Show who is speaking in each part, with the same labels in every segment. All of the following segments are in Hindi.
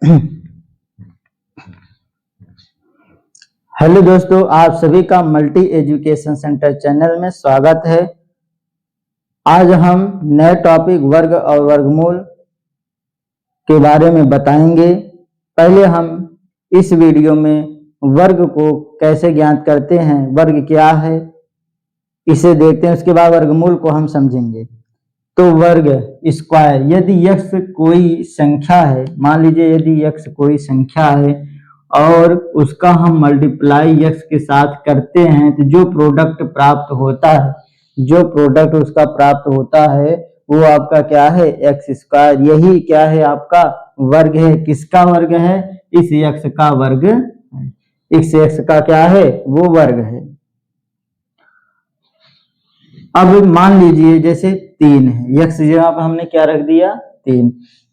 Speaker 1: हेलो दोस्तों, आप सभी का मल्टी एजुकेशन सेंटर चैनल में स्वागत है। आज हम नए टॉपिक वर्ग और वर्गमूल के बारे में बताएंगे। पहले हम इस वीडियो में वर्ग को कैसे ज्ञात करते हैं, वर्ग क्या है, इसे देखते हैं। उसके बाद वर्गमूल को हम समझेंगे। तो वर्ग स्क्वायर, यदि x कोई संख्या है, मान लीजिए यदि x कोई संख्या है और उसका हम मल्टीप्लाई x के साथ करते हैं तो जो प्रोडक्ट प्राप्त होता है, जो प्रोडक्ट उसका प्राप्त होता है वो आपका क्या है, एक्स स्क्वायर। यही क्या है, आपका वर्ग है। किसका वर्ग है? इस x का वर्ग। इस x का क्या है, वो वर्ग है। अब मान लीजिए जैसे 3 है, x जगह पर हमने क्या रख दिया, 3।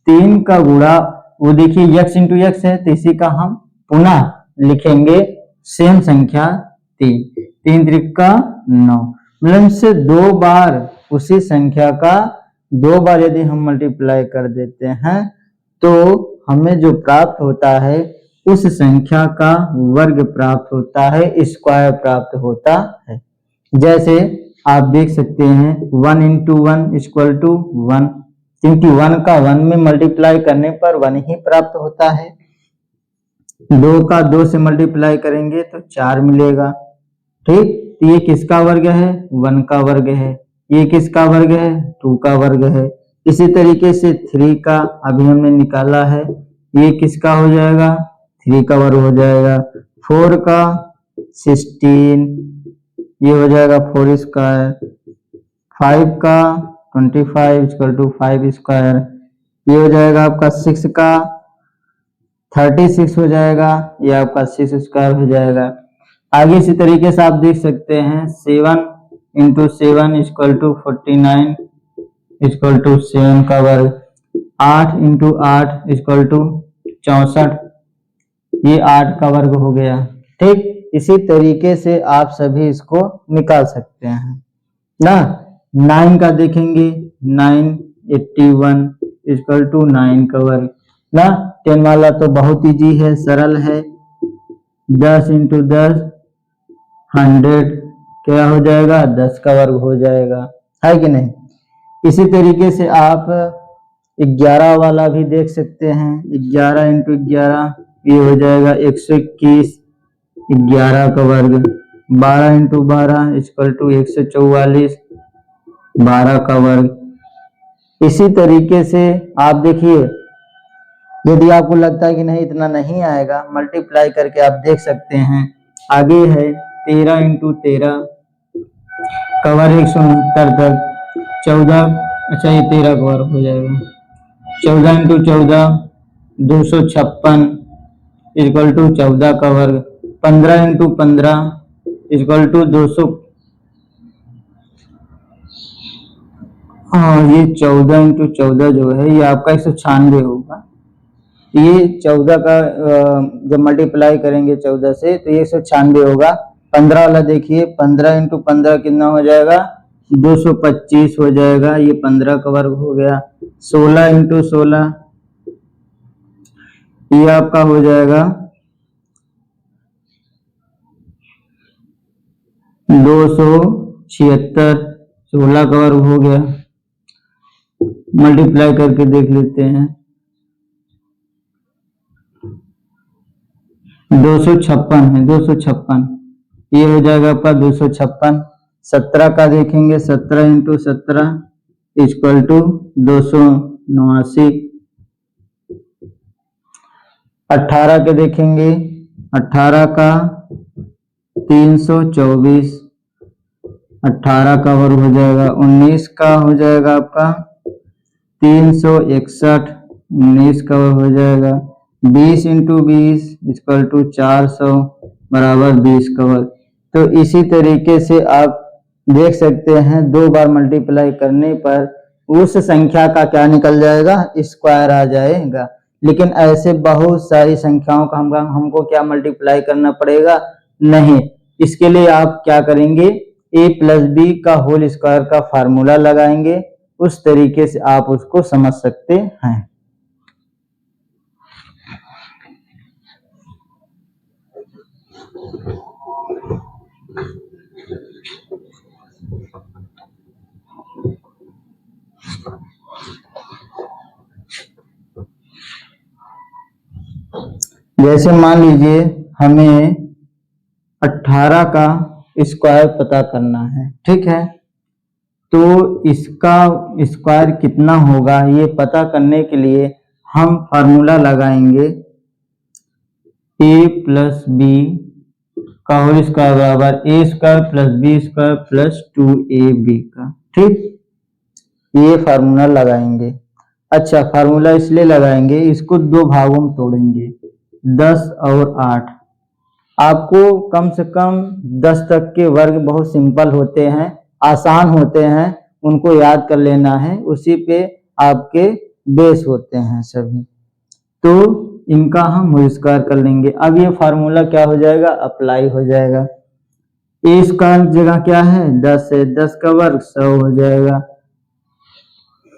Speaker 1: 3 का गुणा, वो देखिए x इंटू x है, तो इसी का हम पुनः लिखेंगे सेम संख्या 3। 3 त्रिका 9, मतलब से 2 बार उसी संख्या का 2 बार यदि हम मल्टीप्लाई कर देते हैं तो हमें जो प्राप्त होता है उस संख्या का वर्ग प्राप्त होता है, स्क्वायर प्राप्त होता है। जैसे आप देख सकते हैं 1 इंटू 1 इक्वल टू 1, क्योंकि 1 का 1 में मल्टीप्लाई करने पर 1 ही प्राप्त होता है। 2 का 2 से मल्टीप्लाई करेंगे तो 4 मिलेगा। ठीक, तो ये किसका वर्ग है, 1 का वर्ग है। ये किसका वर्ग है, 2 का वर्ग है। इसी तरीके से 3 का अभी हमने निकाला है, ये किसका हो जाएगा, 3 का वर्ग हो जाएगा। 4 का 16, ये हो जाएगा 4 स्क्वायर। 5 का 25 इक्वल टू 5 स्क्वायर, ये हो जाएगा आपका 6 का 36 हो जाएगा, ये आपका 6 स्क्वायर हो जाएगा। आगे इसी तरीके से आप देख सकते हैं 7 into 7 equal to 49 equal to 7 का वर्ग। 8 इंटू 8 इक्वल टू 64, ये 8 का वर्ग हो गया। ठीक, इसी तरीके से आप सभी इसको निकाल सकते हैं ना। 9 का देखेंगे, 981 इक्वल टू 9 का वर्ग ना। 10 वाला तो बहुत इजी है, सरल है। 10 इंटू 10 100, क्या हो जाएगा, 10 का वर्ग हो जाएगा, है कि नहीं। इसी तरीके से आप 11 वाला भी देख सकते हैं। 11 इंटू 11, ये हो जाएगा 121, 11 का वर्ग। 12 इंटू 12 इक्वल टू 144, 12 का वर्ग। इसी तरीके से आप देखिए, यदि आपको लगता है कि नहीं इतना नहीं आएगा, मल्टीप्लाई करके आप देख सकते हैं। आगे है 13 इंटू 13 का वर्ग 169 तक। 14, अच्छा ये 13 का वर्ग हो जाएगा। 14 इंटू 14 256 इक्वल टू 14 का वर्ग। 15 इंटू 15 इक्वल टू 200, हाँ ये 14 इंटू 14 जो है ये आपका 196 होगा। ये 14 का जब मल्टीप्लाई करेंगे 14 से तो ये 196 होगा। 15 वाला देखिए, 15 इंटू 15 कितना हो जाएगा, 225 हो जाएगा, ये 15 का वर्ग हो गया। 16 इंटू 16 ये आपका हो जाएगा 276, 16 का वर्ग हो गया। मल्टीप्लाई करके देख लेते हैं, 256 है, 256 ये हो जाएगा आपका 256। 17 का देखेंगे, 17 इंटू 17 इक्वल टू 289। 18 के देखेंगे, 18 का 324, 18 का वर्ग हो जाएगा। 19 का हो जाएगा आपका 361, 19 का वर्ग हो जाएगा। 20 इंटू 20 इक्वल टू 400 बराबर 20 का वर्ग। तो इसी तरीके से आप देख सकते हैं 2 बार मल्टीप्लाई करने पर उस संख्या का क्या निकल जाएगा, स्क्वायर आ जाएगा। लेकिन ऐसे बहुत सारी संख्याओं का हमको क्या मल्टीप्लाई करना पड़ेगा, नहीं। इसके लिए आप क्या करेंगे, a प्लस बी का होल स्क्वायर का फार्मूला लगाएंगे। उस तरीके से आप उसको समझ सकते हैं। जैसे मान लीजिए हमें 18 का स्क्वायर पता करना है, ठीक है, तो इसका स्क्वायर कितना होगा ये पता करने के लिए हम फार्मूला लगाएंगे a प्लस बी का होल स्क्वायर बराबर a square plus B square plus 2ab का, ठीक, ये फार्मूला लगाएंगे। अच्छा, फार्मूला इसलिए लगाएंगे, इसको दो भागों में तोड़ेंगे, 10 और 8। आपको कम से कम 10 तक के वर्ग बहुत सिंपल होते हैं, आसान होते हैं, उनको याद कर लेना है, उसी पे आपके बेस होते हैं सभी। तो इनका हम होल स्क्वायर कर लेंगे। अब ये फार्मूला क्या हो जाएगा, अप्लाई हो जाएगा। ए स्क्वायर जगह क्या है 10 है, 10 का वर्ग 100 हो जाएगा।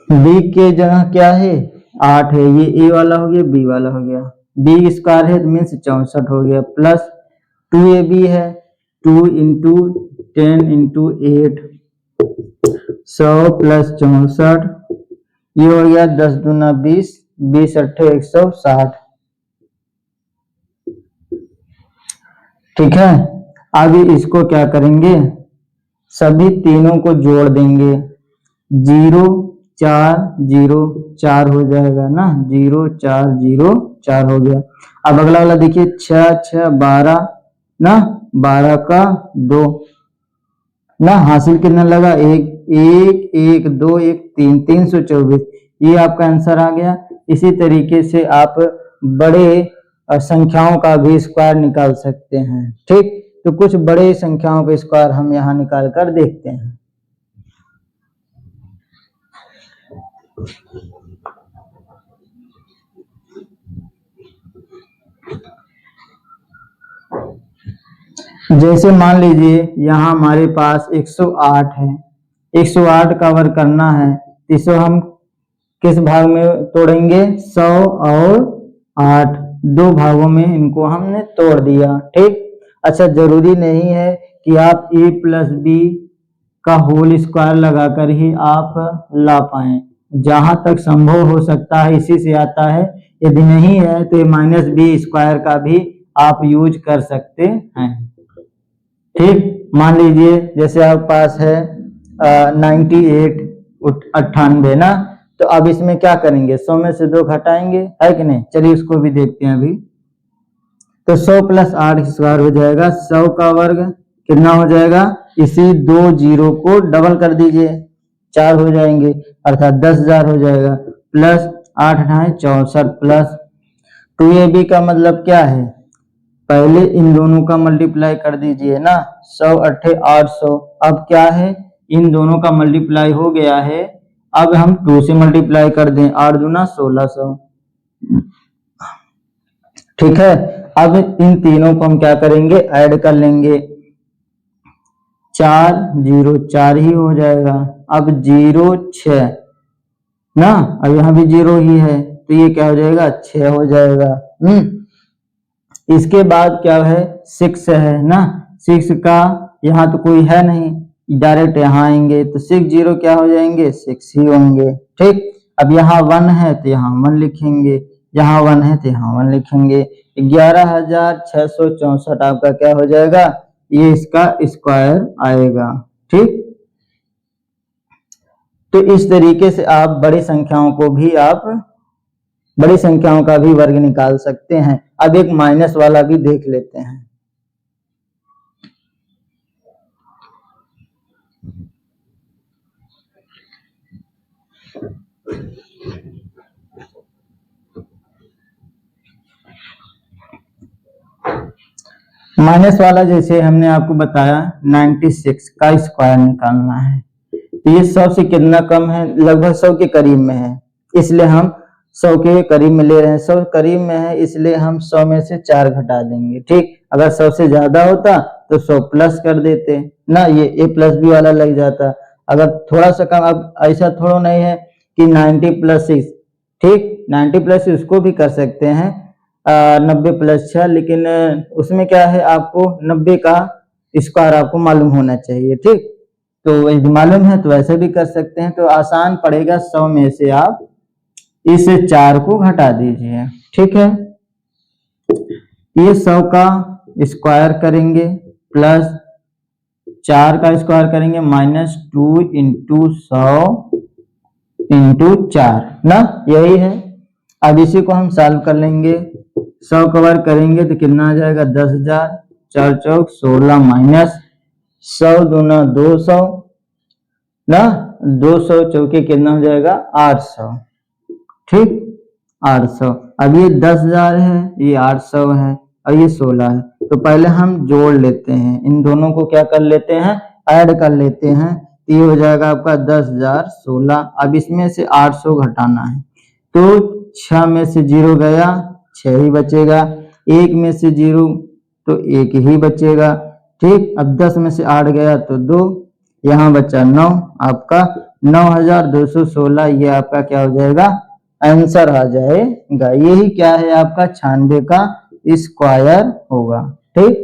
Speaker 1: बी के जगह क्या है 8 है, ये ए वाला हो गया, बी वाला हो गया, बी स्क्वायर है मीन्स 64 हो गया, प्लस 2ab है, 2 इंटू 10 इंटू 8 100 प्लस 64, ये हो गया 10 दूना 20, 20 अट्ठे 160, ठीक है। अब इसको क्या करेंगे, सभी तीनों को जोड़ देंगे, 0 4 0 4 हो जाएगा ना, 0 4 0 4 हो गया। अब अगला वाला देखिए 6 6 12 ना, 12 का 2 ना, हासिल कितना लगा 1 1 1 2 1 3 324, ये आपका आंसर आ गया। इसी तरीके से आप बड़े संख्याओं का भी स्क्वायर निकाल सकते हैं, ठीक। तो कुछ बड़े संख्याओं का स्क्वायर हम यहाँ निकाल कर देखते हैं। जैसे मान लीजिए यहाँ हमारे पास 108 है, 108 का वर्ग करना है, इसको हम किस भाग में तोड़ेंगे, 100 और 8, दो भागों में इनको हमने तोड़ दिया, ठीक। अच्छा, जरूरी नहीं है कि आप a प्लस बी का होल स्क्वायर लगाकर ही आप ला पाए, जहां तक संभव हो सकता है इसी से आता है, यदि नहीं है तो ये माइनस बी स्क्वायर का भी आप यूज कर सकते हैं, ठीक। मान लीजिए जैसे आपके पास है 98 ना, तो अब इसमें क्या करेंगे, 100 में से 2 घटाएंगे, है कि नहीं, चलिए उसको भी देखते हैं अभी। तो 100 प्लस 8 स्क्वायर हो जाएगा, 100 का वर्ग कितना हो जाएगा, इसी 2 जीरो को डबल कर दीजिए, 4 हो जाएंगे, अर्थात 10,000 हो जाएगा, प्लस 8 × 64 प्लस 2ab का मतलब क्या है, पहले इन दोनों का मल्टीप्लाई कर दीजिए ना, 100 अट्ठे 800, अब क्या है इन दोनों का मल्टीप्लाई हो गया है, अब हम 2 से मल्टीप्लाई कर दें, 8 दूना 1600, ठीक है। अब इन तीनों को हम क्या करेंगे, ऐड कर लेंगे, 4 0 4 ही हो जाएगा, अब 0 6 ना, अब यहाँ भी 0 ही है, तो ये क्या हो जाएगा 6 हो जाएगा। इसके बाद क्या है 6 है ना, 6 का यहाँ तो कोई है नहीं, डायरेक्ट यहाँ आएंगे तो 6 0 क्या हो जाएंगे 6 ही होंगे, ठीक। अब यहाँ 1 है तो यहाँ 1 लिखेंगे, यहाँ 1 है तो यहाँ 1 लिखेंगे, 11,664 आपका क्या हो जाएगा, ये इसका स्क्वायर आएगा, ठीक। तो इस तरीके से आप बड़ी संख्याओं का भी वर्ग निकाल सकते हैं। अब एक माइनस वाला भी देख लेते हैं। माइनस वाला जैसे हमने आपको बताया 96 का स्क्वायर निकालना है, तो ये 100 से कितना कम है, लगभग 100 के करीब में है, इसलिए हम 100 के करीब में ले रहे हैं, 100 करीब में है इसलिए हम 100 में से 4 घटा देंगे, ठीक। अगर 100 से ज्यादा होता तो 100 प्लस कर देते ना, ये a प्लस बी वाला लग जाता। अगर थोड़ा सा कम, अब ऐसा थोड़ा नहीं है कि 90 प्लस 6, ठीक, 90 प्लस उसको भी कर सकते हैं 90 प्लस 6, लेकिन उसमें क्या है आपको 90 का स्क्वायर आपको मालूम होना चाहिए, ठीक। तो यदि मालूम है तो ऐसे भी कर सकते हैं, तो आसान पड़ेगा, 100 में से आप इस 4 को घटा दीजिए, ठीक है। ये 100 का स्क्वायर करेंगे प्लस 4 का स्क्वायर करेंगे -2 इंटू 100 इंटू 4 ना, यही है। अब इसी को हम सॉल्व कर लेंगे। 100 कवर करेंगे तो कितना आ जाएगा 10,000, 4 चौक 16 माइनस 100 दूना 200 ना, 200 चौके कितना हो जाएगा 800, ठीक 800। अब ये 10,000 है, ये 800 है और ये 16 है, तो पहले हम जोड़ लेते हैं, इन दोनों को क्या कर लेते हैं, ऐड कर लेते हैं। ये हो जाएगा आपका 10,000 16। अब इसमें से 800 घटाना है, तो 6 में से 0 गया 6 ही बचेगा, 1 में से 0 तो 1 ही बचेगा, ठीक। अब 10 में से 8 गया तो 2, यहाँ बचा 9, आपका 9,216 ये आपका क्या हो जाएगा, आंसर आ जाएगा। यही क्या है आपका 96 का स्क्वायर होगा, ठीक।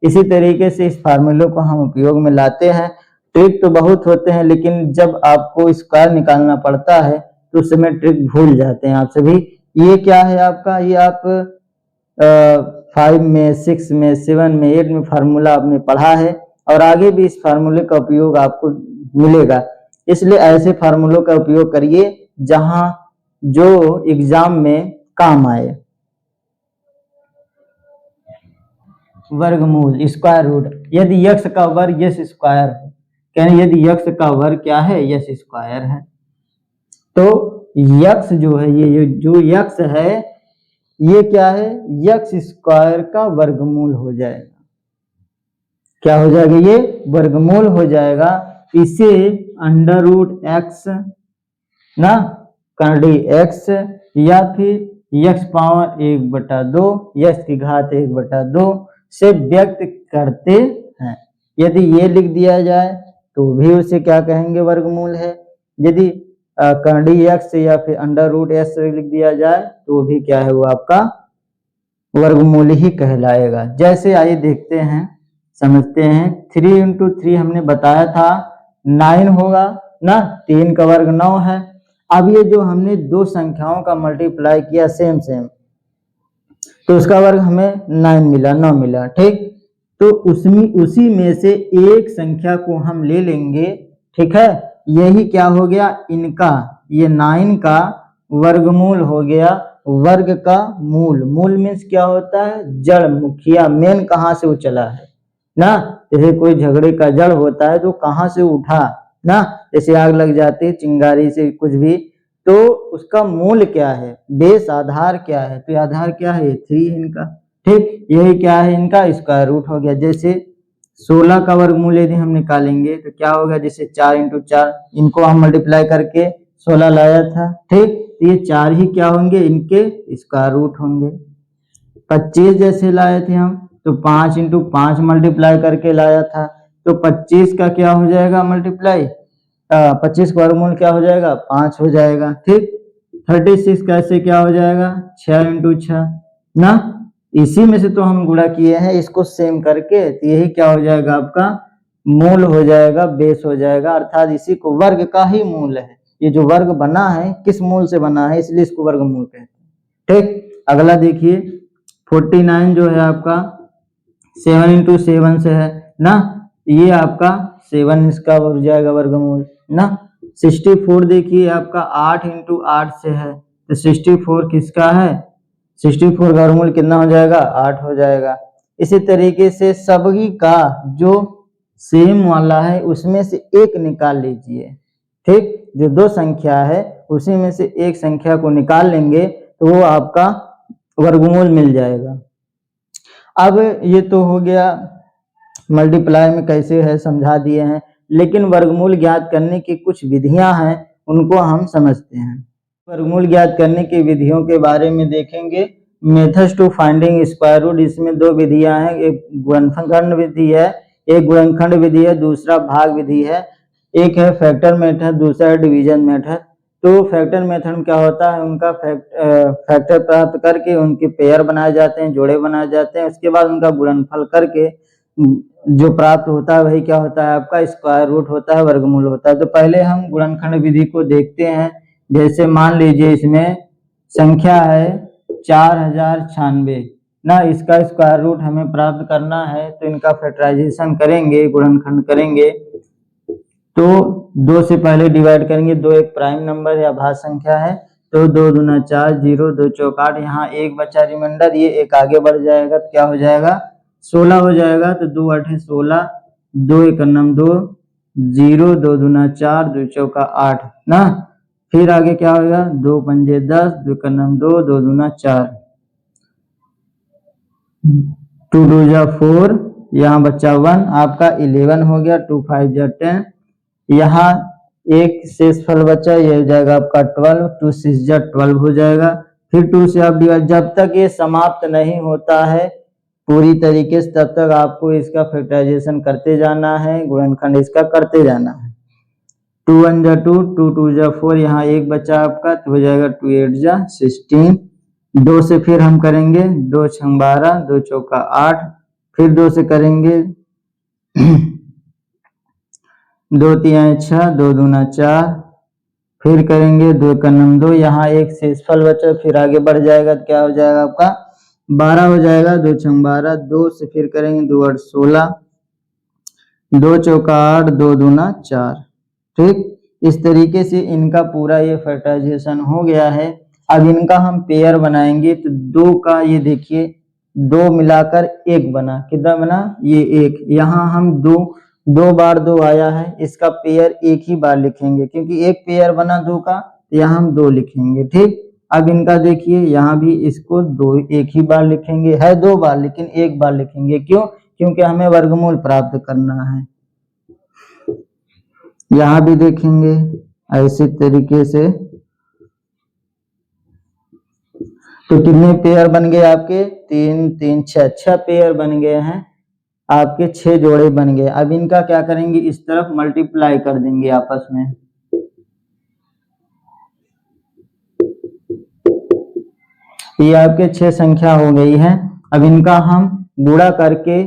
Speaker 1: इसी तरीके से इस फार्मूले को हम उपयोग में लाते हैं। ट्रिक तो बहुत होते हैं, लेकिन जब आपको स्क्वायर निकालना पड़ता है तो उस समय ट्रिक भूल जाते हैं आप सभी। ये क्या है आपका, ये आप 5 में 6 में 7 में 8 में फार्मूला आपने पढ़ा है और आगे भी इस फार्मूले का उपयोग आपको मिलेगा, इसलिए ऐसे फार्मूलों का उपयोग करिए जहां जो एग्जाम में काम आए। वर्गमूल स्क्वायर रूट, यदि यक्ष का वर्ग यश स्क्वायर है, कहने यदि यक्ष का वर्ग क्या है, यश स्क्वायर है, तो यक्ष जो है, ये जो यक्ष है ये क्या है, यक्ष स्क्वायर का वर्गमूल हो जाएगा। क्या हो जाएगा, ये वर्गमूल हो जाएगा। इसे अंडर रूट एक्स ना, करड़ी एक्स या फिर यक्ष पावर 1/2 यक्ष की घात 1/2 से व्यक्त करते हैं। यदि ये लिख दिया जाए तो भी उसे क्या कहेंगे, वर्गमूल है। यदि करड़ी एक्स या फिर अंडर रूट एक्स लिख दिया जाए तो भी क्या है, वो आपका वर्गमूल ही कहलाएगा। जैसे आइए देखते हैं, समझते हैं। 3 इंटू 3 हमने बताया था 9 होगा ना, 3 का वर्ग 9 है। अब ये जो हमने दो संख्याओं का मल्टीप्लाई किया सेम तो उसका वर्ग हमें 9 मिला, 9 मिला, ठीक। तो उसी में से एक संख्या को हम ले लेंगे, ठीक है। यही क्या हो गया, इनका ये 9 का वर्गमूल हो गया। वर्ग का मूल, मूल मीन्स क्या होता है, जड़, मुखिया, मेन कहाँ से वो चला है ना। जैसे कोई झगड़े का जड़ होता है तो कहाँ से उठा ना, जैसे आग लग जाती है चिंगारी से कुछ भी, तो उसका मूल क्या है, बेस आधार क्या है, तो आधार क्या है, 3 है इनका, ठीक। यही क्या है, इनका स्क्वायर रूट हो गया। जैसे 16 का वर्गमूल यदि हम निकालेंगे तो क्या होगा, जैसे 4 इंटू 4, इनको हम मल्टीप्लाई करके 16 लाया था, ठीक। तो ये 4 ही क्या होंगे, इनके स्क्वायर रूट होंगे। 25 जैसे लाए थे हम तो 5 इंटू 5 मल्टीप्लाई करके लाया था, तो 25 का क्या हो जाएगा मल्टीप्लाई, 25 का वर्गमूल क्या हो जाएगा, 5 हो जाएगा, ठीक। 36 कैसे क्या हो जाएगा, 6 इंटू 6 ना, इसी में से तो हम गुणा किए हैं, इसको सेम करके, तो यही क्या हो जाएगा आपका मूल हो जाएगा, बेस हो जाएगा, अर्थात इसी को वर्ग का ही मूल है। ये जो वर्ग बना है किस मूल से बना है, इसलिए इसको वर्गमूल कहते हैं, ठीक। अगला देखिए 49 जो है आपका 7 इंटू 7 से है ना, ये आपका 7 इसका हो जाएगा वर्गमूल ना। 64 देखिए आपका 8 इंटू 8 से है, तो 64 किसका है, 64 का वर्गमूल कितना हो जाएगा, 8 हो जाएगा। इसी तरीके से सभी का जो सेम वाला है उसमें से एक निकाल लीजिए, ठीक। जो दो संख्या है उसी में से एक संख्या को निकाल लेंगे तो वो आपका वर्गमूल मिल जाएगा। अब ये तो हो गया मल्टीप्लाई में कैसे है समझा दिए हैं, लेकिन वर्गमूल ज्ञात करने की कुछ विधियां हैं, उनको हम समझते हैं। वर्गमूल ज्ञात करने की विधियों के बारे में देखेंगे। Methods to finding square root, इसमें दो विधियां हैं, एक गुणनखंड विधि है, एक गुणनखंड विधि है, दूसरा भाग विधि है। एक है फैक्टर मेथड, दूसरा है डिवीजन मेथड। तो फैक्टर मेथड में क्या होता है, उनका फैक्टर प्राप्त करके उनके पेयर बनाए जाते हैं, जोड़े बनाए जाते हैं, उसके बाद उनका गुणनफल करके जो प्राप्त होता है वही क्या होता है, आपका स्क्वायर रूट होता है, वर्गमूल होता है। तो पहले हम गुणनखंड विधि को देखते हैं। जैसे मान लीजिए इसमें संख्या है 4096 ना, इसका स्क्वायर रूट हमें प्राप्त करना है, तो इनका फैक्टराइजेशन करेंगे, गुणनखंड करेंगे, तो 2 से पहले डिवाइड करेंगे। 2 एक प्राइम नंबर या भाज्य संख्या है, तो 2 दूना 4, 0 2 चौक 8, यहाँ एक बचा रिमाइंडर, ये एक आगे बढ़ जाएगा तो क्या हो जाएगा 16 हो जाएगा। तो 2 8 16, 2 एक 2, 0 2 दूना 4, 2 चौका 8 ना। फिर आगे क्या होगा 2 पंजे 10, 2 2, 2 दूना 4, 2 2 जा 4, यहाँ बच्चा 1, आपका 11 हो गया। 2 5 जा 10, यहाँ एक शेषफल बचा, ये हो जाएगा आपका 12, 2 6 जा 12 हो जाएगा। फिर 2 से आप डिवाइड, जब तक ये समाप्त नहीं होता है पूरी तरीके से तब तक आपको इसका फैक्टराइजेशन करते जाना है, गुणनखंड इसका करते जाना है। 2 1 जा 2, 2 2 जा 4, यहाँ एक बचा आपका तो हो जाएगा 2 8 जा 16। 2 से फिर हम करेंगे 2 6 12, 2 चौका 8, फिर 2 से करेंगे 2 3 6, 2 दूना 4, फिर करेंगे 2 2, यहाँ एक शेषफल बचा, फिर आगे बढ़ जाएगा तो क्या हो जाएगा आपका 12 हो जाएगा। 2 6 12, 2 से फिर करेंगे 2 8 16, 2 चौका 8, 2 दूना 4। ठीक, इस तरीके से इनका पूरा ये फैक्टराइजेशन हो गया है। अब इनका हम पेयर बनाएंगे, तो 2 का ये देखिए 2 मिलाकर 1 बना, कितना बना ये 1, यहाँ हम 2 बार 2 आया है, इसका पेयर एक ही बार लिखेंगे क्योंकि एक पेयर बना 2 का, तो यहाँ हम 2 लिखेंगे। ठीक, अब इनका देखिए यहाँ भी इसको 2 एक ही बार लिखेंगे, है 2 बार लेकिन एक बार लिखेंगे, क्यों, क्योंकि हमें वर्गमूल प्राप्त करना है। यहाँ भी देखेंगे ऐसे तरीके से, तो कितने पेयर बन गए आपके 3 3 6, 6 पेयर बन गए हैं आपके, 6 जोड़े बन गए। अब इनका क्या करेंगे इस तरफ मल्टीप्लाई कर देंगे आपस में, ये आपके 6 संख्या हो गई है। अब इनका हम गुणा करके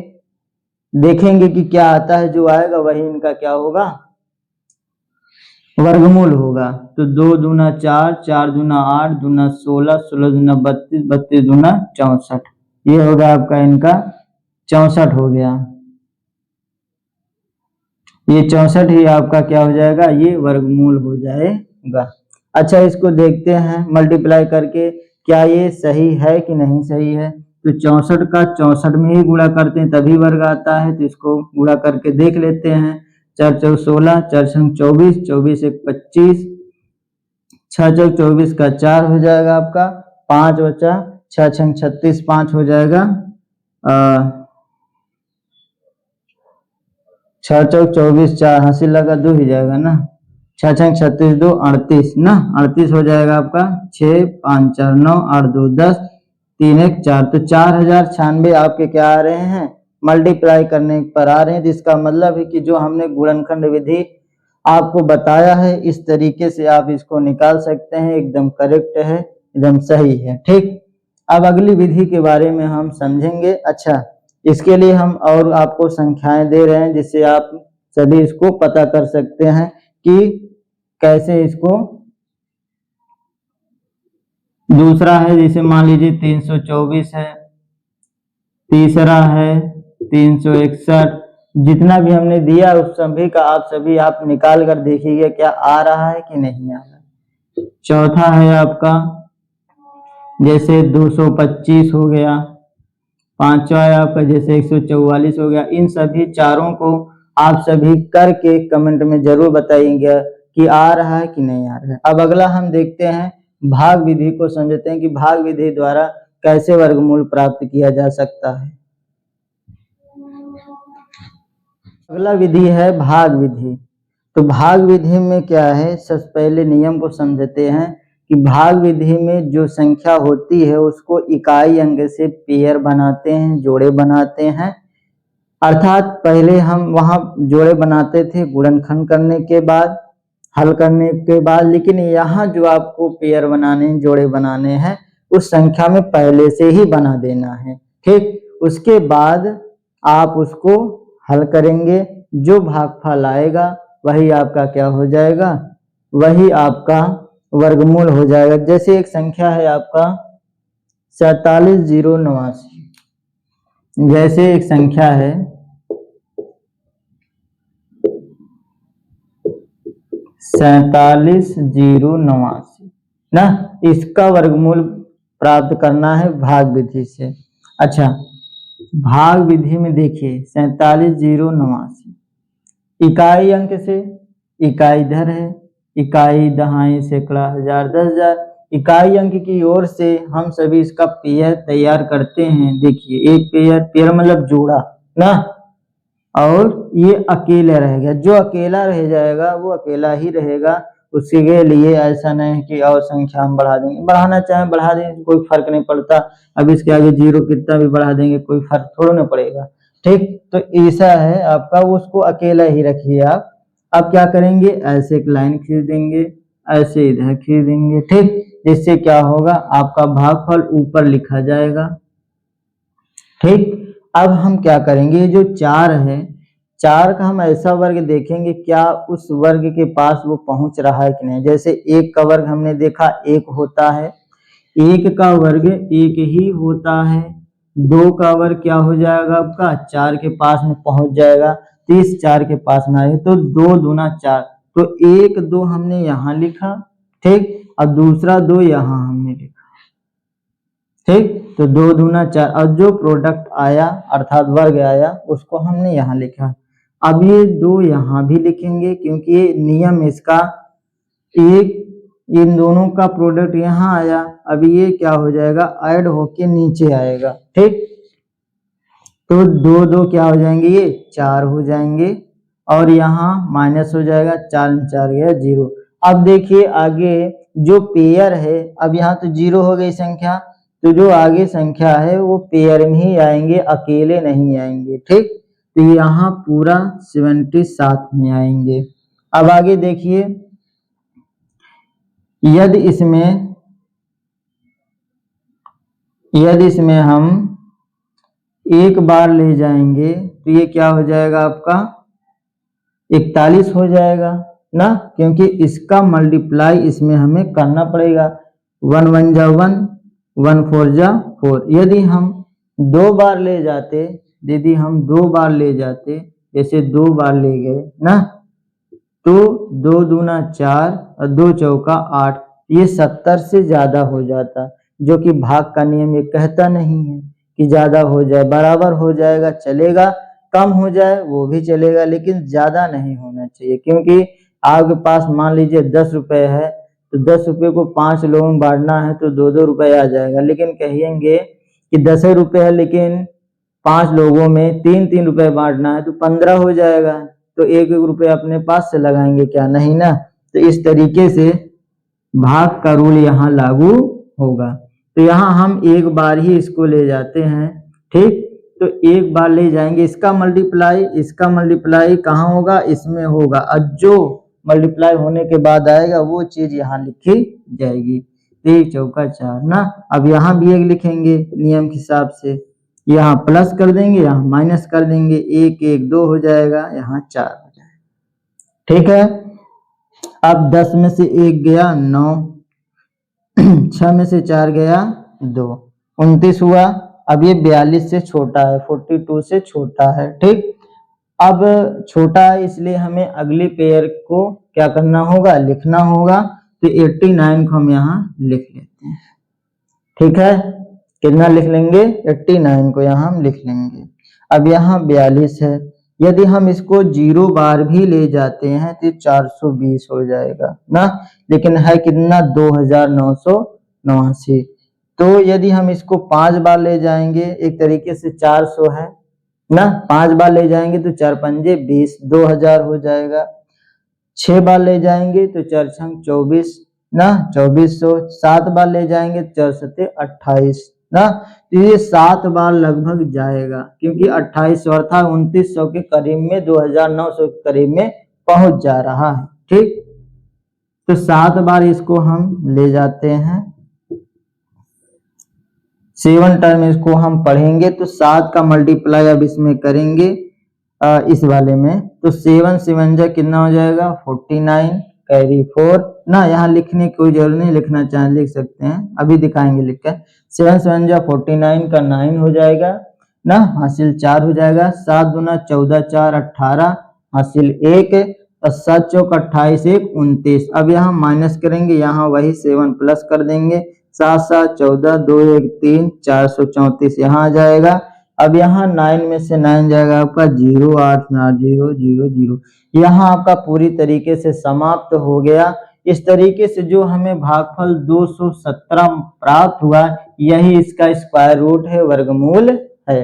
Speaker 1: देखेंगे कि क्या आता है, जो आएगा वही इनका क्या होगा वर्गमूल होगा। तो 2 दूना 4, 4 दूना 8, दूना 16, 16 दूना 32, 32 दूना 64, ये होगा आपका इनका 64 हो गया। ये 64 ही आपका क्या हो जाएगा, ये वर्गमूल हो जाएगा। अच्छा, इसको देखते हैं मल्टीप्लाई करके क्या ये सही है कि नहीं सही है। तो 64 का 64 में ही गुणा करते हैं तभी वर्ग आता है, तो इसको गुणा करके देख लेते हैं। 4 4 16, 4 6 24, 24 1 25, 6 4 24 का 4 हो जाएगा आपका, 5 बचा, 6 6 36, 5 हो जाएगा, 6 4 24, 4 हंसी लगा 2 ही जाएगा ना, 6 6 36 2 38 ना, 38 हो जाएगा आपका। 6 5 4 9, 8 2 10, 3 1 4, तो 4096 आपके क्या आ रहे हैं मल्टीप्लाई करने पर आ रहे हैं। जिसका मतलब है कि जो हमने गुणनखंड विधि आपको बताया है इस तरीके से आप इसको निकाल सकते हैं, एकदम करेक्ट है, एकदम सही है। ठीक, अब अगली विधि के बारे में हम समझेंगे। अच्छा, इसके लिए हम और आपको संख्याएं दे रहे हैं जिससे आप सभी इसको पता कर सकते हैं कि कैसे इसको। दूसरा है जैसे मान लीजिए 324 है, तीसरा है 361, जितना भी हमने दिया उस सभी का आप निकाल कर देखिएगा क्या आ रहा है कि नहीं आ रहा। चौथा है आपका जैसे 225 हो गया, पांचवा है आपका जैसे 144 हो गया। इन सभी चारों को आप सभी करके कमेंट में जरूर बताइएगा कि आ रहा है कि नहीं आ रहा है। अब अगला हम देखते हैं भाग विधि को, समझते हैं कि भाग विधि द्वारा कैसे वर्गमूल प्राप्त किया जा सकता है। अगला विधि है भाग विधि। तो भाग विधि में क्या है, सबसे पहले नियम को समझते हैं कि भाग विधि में जो संख्या होती है उसको इकाई अंक से पेयर बनाते हैं, जोड़े बनाते हैं। अर्थात पहले हम वहां जोड़े बनाते थे गुणनखंड करने के बाद, हल करने के बाद, लेकिन यहाँ जो आपको पेयर बनाने, जोड़े बनाने हैं उस संख्या में पहले से ही बना देना है। ठीक, उसके बाद आप उसको हल करेंगे, जो भागफल आएगा वही आपका क्या हो जाएगा, वही आपका वर्गमूल हो जाएगा। जैसे एक संख्या है आपका 47089, जैसे एक संख्या है 47,089 ना, इसका वर्गमूल प्राप्त करना है भाग विधि से। अच्छा, भाग विधि में देखिए 47,089 इकाई अंक से, इकाई इधर है, इकाई दहाई सैकड़ा हजार 10,000, इकाई अंक की ओर से हम सभी इसका पेयर तैयार करते हैं। देखिए एक पेयर, पेयर मतलब जोड़ा ना, और ये अकेला रहेगा, जो अकेला रह जाएगा वो अकेला ही रहेगा। उसके लिए ऐसा नहीं है कि और संख्या हम बढ़ा देंगे, बढ़ाना चाहें बढ़ा देंगे कोई फर्क नहीं पड़ता। अब इसके आगे जीरो कितना भी बढ़ा देंगे कोई फर्क थोड़ा ना पड़ेगा। ठीक, तो ऐसा है आपका, उसको अकेला ही रखिए आप। अब क्या करेंगे, ऐसे एक लाइन खींच देंगे, ऐसे इधर खींच देंगे। ठीक, जिससे क्या होगा, आपका भागफल ऊपर लिखा जाएगा। ठीक, अब हम क्या करेंगे, जो 4 है, 4 का हम ऐसा वर्ग देखेंगे क्या उस वर्ग के पास वो पहुंच रहा है कि नहीं। जैसे 1 का वर्ग हमने देखा 1 होता है, 1 का वर्ग 1 ही होता है। 2 का वर्ग क्या हो जाएगा आपका, 4 के पास में पहुंच जाएगा। 30 4 के पास में आए तो 2 दूना 4, तो 1 2 हमने यहाँ लिखा। ठीक, और दूसरा 2 यहाँ हमने लिखा। ठीक, तो 2 दूना 4, और जो प्रोडक्ट आया अर्थात वर्ग आया उसको हमने यहाँ लिखा। अब ये 2 यहाँ भी लिखेंगे क्योंकि ये नियम इसका, एक इन दोनों का प्रोडक्ट यहाँ आया, अब ये क्या हो जाएगा, ऐड होके नीचे आएगा। ठीक, तो 2 2 क्या हो जाएंगे, ये 4 हो जाएंगे, और यहाँ माइनस हो जाएगा, 4 में 4 गया 0। अब देखिए आगे जो पेयर है, अब यहाँ तो 0 हो गई संख्या, तो जो आगे संख्या है वो पेयर में ही आएंगे, अकेले नहीं आएंगे। ठीक, तो यहाँ पूरा 77 में आएंगे। अब आगे देखिए, यदि इसमें हम एक बार ले जाएंगे तो ये क्या हो जाएगा आपका 41 हो जाएगा ना, क्योंकि इसका मल्टीप्लाई इसमें हमें करना पड़ेगा। 1 1 जा 1, 1 4 जा 4। यदि हम 2 बार ले जाते, यदि हम 2 बार ले जाते, जैसे 2 बार ले गए ना, तो 2 दूना 4 और 2 चौका 8, ये 70 से ज्यादा हो जाता, जो कि भाग का नियम ये कहता नहीं है कि ज्यादा हो जाए, बराबर हो जाएगा चलेगा, कम हो जाए वो भी चलेगा, लेकिन ज्यादा नहीं होना चाहिए। क्योंकि आपके पास मान लीजिए 10 रुपए है, तो 10 रुपए को 5 लोगों में बांटना है तो 2 2 रुपए आ जाएगा। लेकिन कहेंगे कि 10 रुपए है लेकिन 5 लोगों में 3 3 रुपए बांटना है तो 15 हो जाएगा, तो 1 1 रुपए अपने पास से लगाएंगे क्या, नहीं ना। तो इस तरीके से भाग का रूल यहाँ लागू होगा। तो यहाँ हम एक बार ही इसको ले जाते हैं। ठीक, तो एक बार ले जाएंगे, इसका मल्टीप्लाई कहाँ होगा, इसमें होगा, और जो मल्टीप्लाई होने के बाद आएगा वो चीज यहाँ लिखी जाएगी। 1 चौका 4 ना। अब यहाँ भी 1 लिखेंगे नियम के हिसाब से, यहाँ प्लस कर देंगे, यहाँ माइनस कर देंगे, 1 1 2 हो जाएगा, यहाँ 4 हो जाएगा। ठीक है, अब 10 में से 1 गया 9, 6 में से 4 गया 2, 29 हुआ। अब ये 42 से छोटा है, 42 से छोटा है। ठीक, अब छोटा है इसलिए हमें अगले पेयर को क्या करना होगा, लिखना होगा। तो 89 को हम यहाँ लिख लेते हैं। ठीक है, कितना लिख लेंगे, 89 को यहाँ हम लिख लेंगे। अब यहाँ 42 है, यदि हम इसको 0 बार भी ले जाते हैं तो 420 हो जाएगा ना, लेकिन है कितना 2989। तो यदि हम इसको 5 बार ले जाएंगे, एक तरीके से 400 है ना, 5 बार ले जाएंगे तो 4 पंजे 20, 2000 हो जाएगा। 6 बार ले जाएंगे तो 4 छंग 24 ना, 2400। 7 बार ले जाएंगे तो 4 सते 28 ना, तो ये 7 बार लगभग जाएगा, क्योंकि 2800 अर्थात 2900 के करीब में, 2900 के करीब में पहुंच जा रहा है। ठीक, तो 7 बार इसको हम ले जाते हैं, 7 टर्म इसको हम पढ़ेंगे, तो 7 का मल्टीप्लाई अब इसमें करेंगे इस वाले में, तो 7 7 जा कितना हो जाएगा 49, कैरी 4 ना, यहाँ लिखने की कोई जरूरत नहीं, लिखना चाहे लिख सकते हैं, अभी दिखाएंगे लिखकर। 7 7 जा 49 का 9 हो जाएगा, ना, हासिल 4 हो जाएगा। 7 दूना 14, 4 18, हासिल 1, और 7 चौक 28, 1 29। अब यहाँ माइनस करेंगे, यहाँ वही 7 प्लस कर देंगे। 7 7 14, 2 1 3, 434 यहाँ आ जाएगा। अब यहाँ 9 में से 9 जाएगा आपका 0, 8 9 0 0 0। यहाँ आपका पूरी तरीके से समाप्त हो गया। इस तरीके से जो हमें भागफल 217 प्राप्त हुआ, यही इसका स्क्वायर रूट है, वर्गमूल है।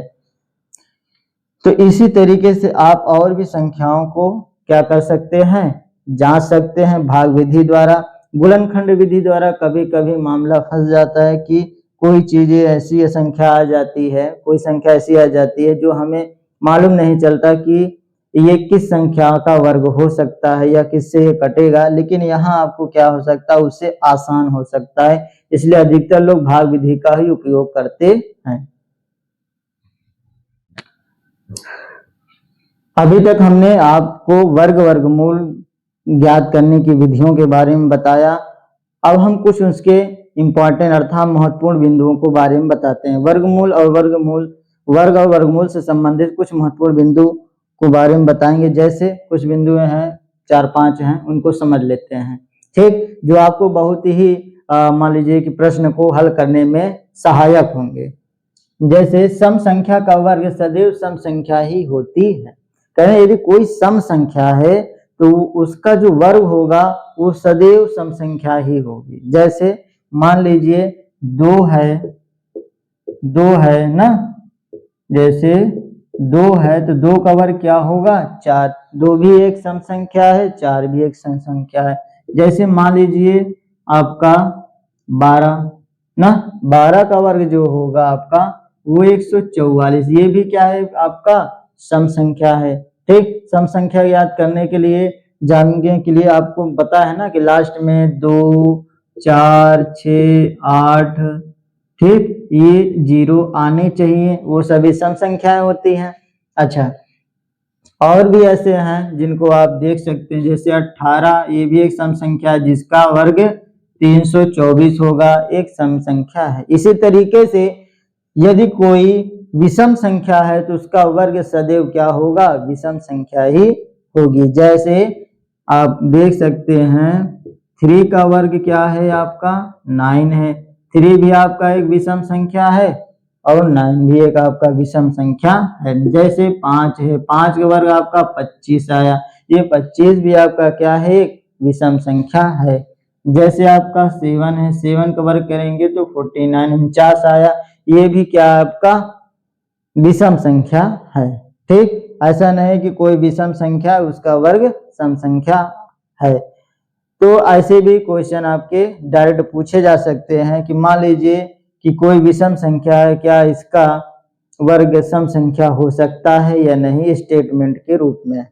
Speaker 1: तो इसी तरीके से आप और भी संख्याओं को क्या कर सकते हैं, जांच सकते हैं भाग विधि द्वारा। गुणनखंड विधि द्वारा कभी कभी मामला फंस जाता है कि कोई चीजें ऐसी संख्या आ जाती है, कोई संख्या ऐसी आ जाती है जो हमें मालूम नहीं चलता कि ये किस संख्या का वर्ग हो सकता है या किससे ये कटेगा, लेकिन यहाँ आपको क्या हो सकता है, उससे आसान हो सकता है। इसलिए अधिकतर लोग भाग विधि का ही उपयोग करते हैं। अभी तक हमने आपको वर्ग वर्गमूल ज्ञात करने की विधियों के बारे में बताया। अब हम कुछ उसके इंपॉर्टेंट अर्थात महत्वपूर्ण बिंदुओं को बारे में बताते हैं। वर्गमूल और वर्गमूल से संबंधित कुछ महत्वपूर्ण बिंदु को बारे में बताएंगे। जैसे कुछ बिंदु हैं, 4-5 हैं, उनको समझ लेते हैं। ठीक, जो आपको बहुत ही मान लीजिए कि प्रश्न को हल करने में सहायक होंगे। जैसे सम संख्या का वर्ग सदैव सम संख्या ही होती है। कहें यदि कोई सम संख्या है तो उसका जो वर्ग होगा वो सदैव सम संख्या ही होगी। जैसे मान लीजिए 2 है ना, जैसे 2 है तो 2 का वर्ग क्या होगा, 4। 2 भी एक सम संख्या है, 4 भी एक सम संख्या है। जैसे मान लीजिए आपका 12 ना, 12 का वर्ग जो होगा आपका वो 144, ये भी क्या है आपका सम संख्या है। ठीक, सम संख्या याद करने के लिए, जानने के लिए आपको पता है ना कि लास्ट में 2 4 6 8, ठीक, ये 0 आने चाहिए, वो सभी सम संख्याएं होती हैं। अच्छा, और भी ऐसे हैं जिनको आप देख सकते हैं, जैसे 18, ये भी एक सम संख्या है जिसका वर्ग 324 होगा, एक सम संख्या है। इसी तरीके से यदि कोई विषम संख्या है तो उसका वर्ग सदैव क्या होगा, विषम संख्या ही होगी। जैसे आप देख सकते हैं 3 का वर्ग क्या है आपका 9 है। 3 भी आपका एक विषम संख्या है और 9 भी एक आपका विषम संख्या है। जैसे 5 है, 5 का वर्ग आपका 25 आया, ये 25 भी आपका क्या है, एक विषम संख्या है। जैसे आपका 7 है, 7 का वर्ग करेंगे तो 49 49 आया, ये भी क्या आपका विषम संख्या है। ठीक, ऐसा नहीं कि कोई विषम संख्या उसका वर्ग सम संख्या है। तो ऐसे भी क्वेश्चन आपके डायरेक्ट पूछे जा सकते हैं कि मान लीजिए कि कोई विषम संख्या है, क्या इसका वर्ग सम संख्या हो सकता है या नहीं, स्टेटमेंट के रूप में।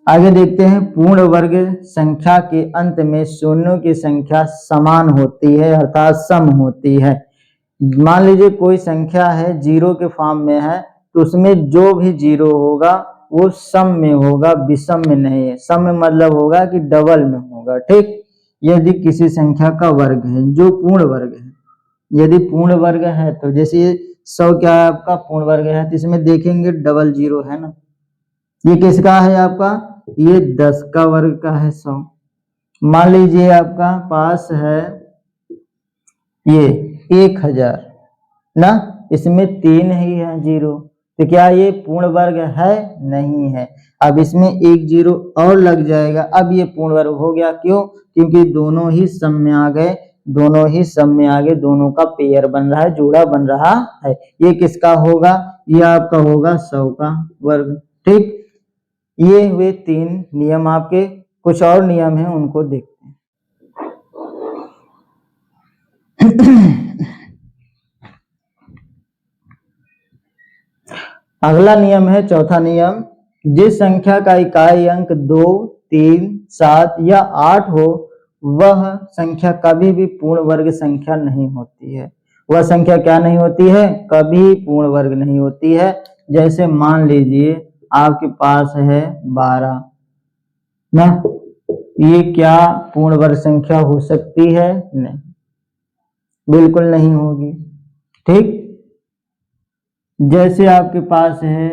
Speaker 1: आगे देखते हैं, पूर्ण वर्ग संख्या के अंत में शून्यों की संख्या समान होती है अर्थात सम होती है। मान लीजिए कोई संख्या है 0 के फॉर्म में है तो उसमें जो भी 0 होगा वो सम में होगा, विषम में नहीं है। सम में मतलब होगा कि डबल में होगा। ठीक, यदि किसी संख्या का वर्ग है जो पूर्ण वर्ग है, यदि पूर्ण वर्ग है तो जैसे 100 क्या है आपका पूर्ण वर्ग है तो इसमें देखेंगे डबल 0 है ना, ये किसका है आपका, ये 10 का वर्ग का है 100। मान लीजिए आपका पास है ये 1000 ना, इसमें 3 ही है 0, तो क्या ये पूर्ण वर्ग है, नहीं है। अब इसमें एक 0 और लग जाएगा, अब ये पूर्ण वर्ग हो गया। क्यों, क्योंकि दोनों ही सम में आ गए, दोनों ही सम में आ गए, दोनों का पेयर बन रहा है, जोड़ा बन रहा है। ये किसका होगा, ये आपका होगा 100 का वर्ग। ठीक, ये हुए 3 नियम आपके। कुछ और नियम है उनको देखते हैं। अगला नियम है चौथा नियम, जिस संख्या का इकाई अंक 2 3 7 या 8 हो वह संख्या कभी भी पूर्ण वर्ग संख्या नहीं होती है। वह संख्या क्या नहीं होती है, कभी पूर्ण वर्ग नहीं होती है। जैसे मान लीजिए आपके पास है 12 ना, ये क्या पूर्ण वर्ग संख्या हो सकती है, नहीं, बिल्कुल नहीं होगी। ठीक, जैसे आपके पास है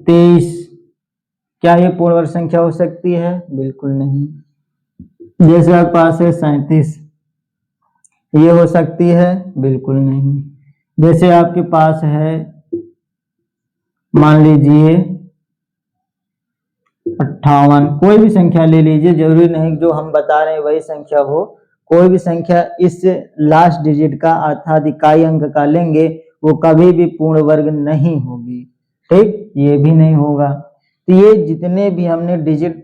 Speaker 1: 23, क्या ये पूर्ण वर्ग संख्या हो सकती है? बिल्कुल नहीं। जैसे आपके पास है 37, ये हो सकती है? बिल्कुल नहीं। जैसे आपके पास है मान लीजिए 58, कोई भी संख्या ले लीजिए, जरूरी नहीं जो हम बता रहे हैं वही संख्या हो, कोई भी संख्या इस लास्ट डिजिट का अर्थात इकाई अंक का लेंगे वो कभी भी पूर्ण वर्ग नहीं होगी। ठीक, ये भी नहीं होगा। तो ये जितने भी हमने डिजिट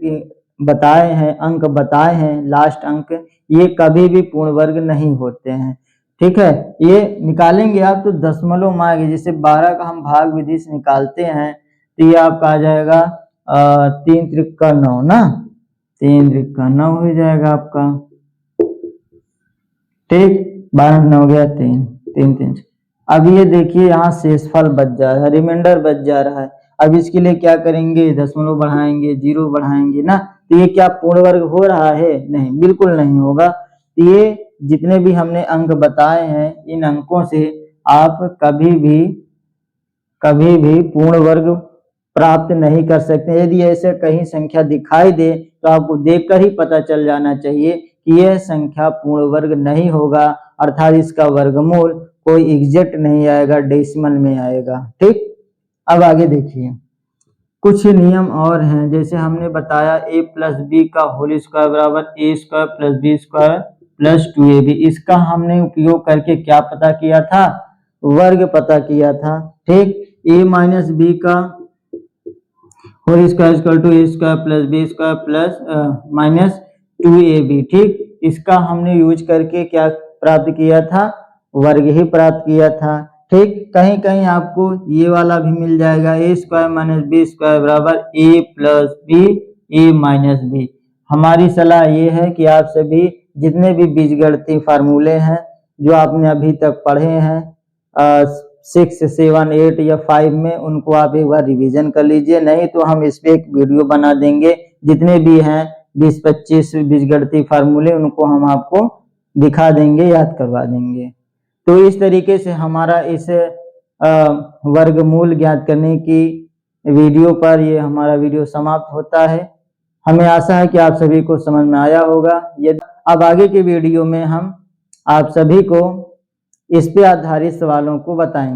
Speaker 1: बताए हैं, अंक बताए हैं, लास्ट अंक, ये कभी भी पूर्ण वर्ग नहीं होते हैं। ठीक है, ये निकालेंगे आप तो दशमलव में आएगा। जैसे 12 का हम भाग विधि से निकालते हैं तो ये आपका आ जाएगा 3 त्रिका 9 ना, 3 त्रिका 9 हो जाएगा आपका। ठीक, 12 9 गया 3 3 3। अब ये देखिए यहाँ शेषफल बच जा रहा है, रिमाइंडर बच जा रहा है। अब इसके लिए क्या करेंगे? दशमलव बढ़ाएंगे, 0 बढ़ाएंगे ना, तो ये क्या पूर्ण वर्ग हो रहा है? नहीं, बिल्कुल नहीं होगा। तो ये जितने भी हमने अंक बताए हैं, इन अंकों से आप कभी भी पूर्ण वर्ग प्राप्त नहीं कर सकते। यदि ऐसे कहीं संख्या दिखाई दे तो आपको देखकर ही पता चल जाना चाहिए कि यह संख्या पूर्ण वर्ग नहीं होगा, अर्थात इसका वर्गमूल कोई एग्जैक्ट नहीं आएगा, डेसिमल में आएगा। ठीक, अब आगे देखिए कुछ नियम और हैं। जैसे हमने बताया a प्लस बी का होल स्क्वायर बराबर a square plus B square plus 2ab। इसका हमने उपयोग करके क्या पता किया था? वर्ग पता किया था। ठीक, a माइनस बी का whole square equal to a square plus B square plus minus 2ab। ठीक, इसका हमने यूज करके क्या प्राप्त किया था? वर्ग ही प्राप्त किया था। ठीक, कहीं कहीं आपको ये वाला भी मिल जाएगा, ए स्क्वायर माइनस बी स्क्वायर बराबर ए प्लस बी ए माइनस बी। हमारी सलाह ये है कि आप सभी जितने भी बीजगणितीय फार्मूले हैं जो आपने अभी तक पढ़े हैं 6 7 8 या 5 में, उनको आप एक बार रिवीजन कर लीजिए। नहीं तो हम इस पे एक वीडियो बना देंगे, जितने भी हैं 20-25 बीजगणितीय फार्मूले उनको हम आपको दिखा देंगे, याद करवा देंगे। तो इस तरीके से हमारा इस वर्गमूल ज्ञात करने की वीडियो पर ये हमारा वीडियो समाप्त होता है। हमें आशा है कि आप सभी को समझ में आया होगा। यदि अब आगे के वीडियो में हम आप सभी को इस पे आधारित सवालों को बताएंगे।